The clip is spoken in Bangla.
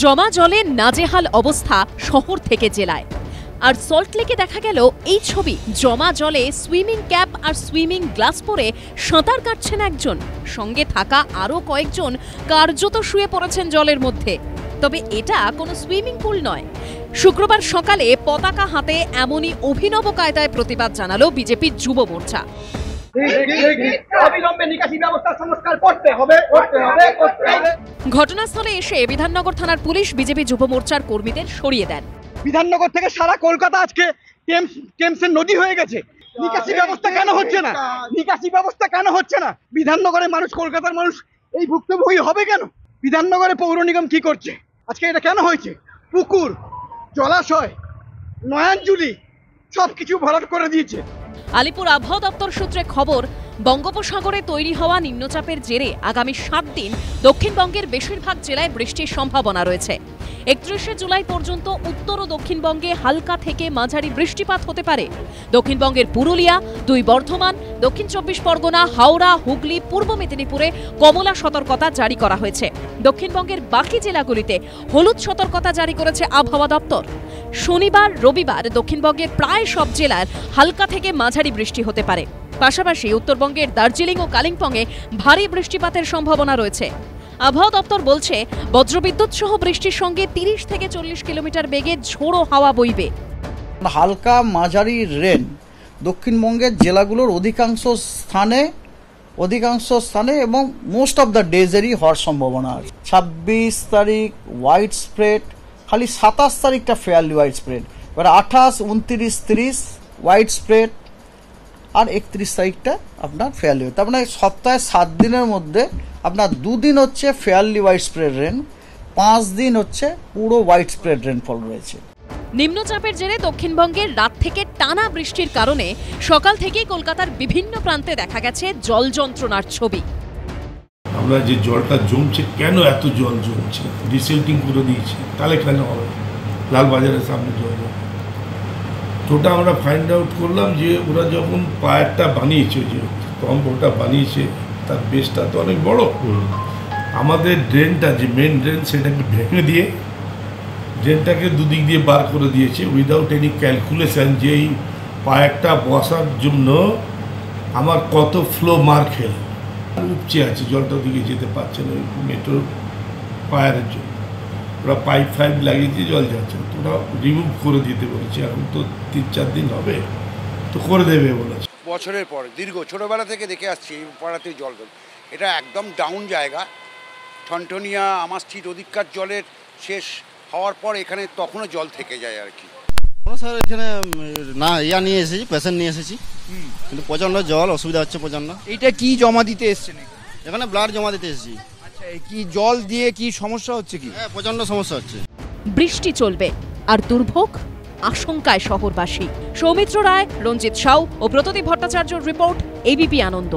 জমা জলে নাজেহাল অবস্থা শহর থেকে জেলায়। আর সল্টলেকে দেখা গেল এই ছবি। জমা জলে সুইমিং ক্যাপ আর সুইমিং গ্লাস পরে সাঁতার কাটছেন একজন, সঙ্গে থাকা আরও কয়েকজন কার্যত শুয়ে পড়েছেন জলের মধ্যে। তবে এটা কোনো সুইমিং পুল নয়। শুক্রবার সকালে পতাকা হাতে এমনই অভিনব কায়দায় প্রতিবাদ জানালো বিজেপির যুব মোর্চা। ঘটনাস্থলে এসে বিধাননগর থানার পুলিশ বিজেপি যুব মোর্চার কর্মীদের সরিয়ে দেন। বিধাননগর থেকে সারা কলকাতা আজকে টেমসের নদী হয়ে গেছে। নিকাশি ব্যবস্থা কেন হচ্ছে না? নিকাশি ব্যবস্থা কেন হচ্ছে না? বিধাননগরের মানুষ, কলকাতার মানুষ এই ভুক্তভোগী হবে কেন? বিধাননগরে পৌর নিগম কি করছে? আজকে এটা কেন হয়েছে? পুকুর, জলাশয়, নয়নজুলি সবকিছু ভরাট করে দিয়েছে। আলিপুর আবহাওয়া দপ্তর সূত্রে খবর, বঙ্গোপসাগরে তৈরি হওয়া নিম্নচাপের জেরে আগামী 7 দিন দক্ষিণবঙ্গের বেশিরভাগ জেলায় বৃষ্টির সম্ভাবনা রয়েছে। 31শে জুলাই পর্যন্ত উত্তর ও দক্ষিণবঙ্গে হালকা থেকে মাঝারি বৃষ্টিপাত হতে পারে। দক্ষিণবঙ্গের পুরুলিয়া, 2 বর্ধমান, দক্ষিণ 24 পরগনা, হাওড়া, হুগলি, পূর্ব মেদিনীপুরে কমলা সতর্কতা জারি করা হয়েছে। দক্ষিণবঙ্গের বাকি জেলাগুলিতে হলুদ সতর্কতা জারি করেছে আবহাওয়া দপ্তর। শনিবার, রবিবার দক্ষিণবঙ্গের প্রায় সব জেলার হালকা থেকে মাঝারি বৃষ্টি হতে পারে। পাশাপাশি উত্তরবঙ্গের দার্জিলিং ও কালিম্পংয়ে ভারী বৃষ্টিপাতের সম্ভাবনা রয়েছে। আবহাওয়া দপ্তর বলছে, বজ্রবিদ্যুৎ সহ বৃষ্টির সঙ্গে 30 থেকে 40 কিলোমিটার বেগে ঝোড়ো হাওয়া বইবে। হালকা মাঝারি রেন দক্ষিণবঙ্গের জেলাগুলোর অধিকাংশ স্থানে এবং মোস্ট অফ দ্য ডেজেরই হওয়ার সম্ভাবনা আছে। 26 তারিখ হোয়াইট স্প্রেড, খালি 27 তারিখটা ফেয়ারলি হোয়াইট স্প্রেড। এবার 28, 29, 30 হোয়াইট স্প্রেড, আর 31 তারিখটা আপনার ফেয়ারলি। তার মানে সপ্তাহে 7 দিনের মধ্যে আপনার 2 দিন হচ্ছে ফেয়ারলি হোয়াইট স্প্রেড রেন, 5 দিন হচ্ছে পুরো হোয়াইট স্প্রেড রেনফল রয়েছে। নিম্নচাপের জেরে দক্ষিণবঙ্গের রাত থেকে টানা বৃষ্টির কারণে সকাল থেকেই কলকাতার বিভিন্ন প্রান্তে দেখা গেছে জল যন্ত্রণার ছবি। আমরা যে জলটা জমছে, কেন এত জল জমছে? ডিসেল্টিং করে দিয়েছে, তাহলে কেন হবে? লালবাজারের সামনে জল, ওটা আমরা ফাইন্ড আউট করলাম যে ওরা যখন পায়ারটা বানিয়েছে, যে পাম্পটা বানিয়েছে, তার বেসটা তো অনেক বড়। আমাদের ড্রেনটা, যে মেন ড্রেন, সেটাকে ভেঙে দিয়ে ড্রেনটাকে দুদিক দিয়ে বার করে দিয়েছে উইদাউট এনি ক্যালকুলেশন যে এই পায়ারটা বসার জন্য আমার কত ফ্লো মার খেল উপচে আছে, জলটা দিকে যেতে পারছে না ওই মেট্রো পায়ারের জন্য। ওরা পাইপ লাগিয়েছে, জল যাচ্ছে, তো ওরা রিমুভ করে দিতে বলেছে। এখন তো 3-4 দিন হবে, তো করে দেবে বলেছে। বছরের পর দীর্ঘ ছোটোবেলা থেকে দেখে আসছি এই পাড়াতে জল, এটা একদম ডাউন জায়গা। ঠনঠনিয়া আমার স্ট্রিট অধিকার জলের শেষ হওয়ার পর এখানে তখনও জল থেকে যায় আর কি। স্যার এখানে না নিয়ে এসেছি, পেশেন্ট নিয়ে এসেছি, কিন্তু প্রচণ্ড জল, অসুবিধা হচ্ছে প্রচণ্ড। এইটা কি জমা দিতে এসছেন? এখানে ব্লাড জমা দিতে এসেছি। আচ্ছা, কি জল দিয়ে কি সমস্যা হচ্ছে? কি প্রচণ্ড সমস্যা হচ্ছে। বৃষ্টি চলবে আর দুর্ভোগ আশঙ্কায় শহরবাসী। সৌমিত্র রায়, রঞ্জিত সাউ ও প্রতদীপ ভট্টাচার্যর রিপোর্ট, এবিপি আনন্দ।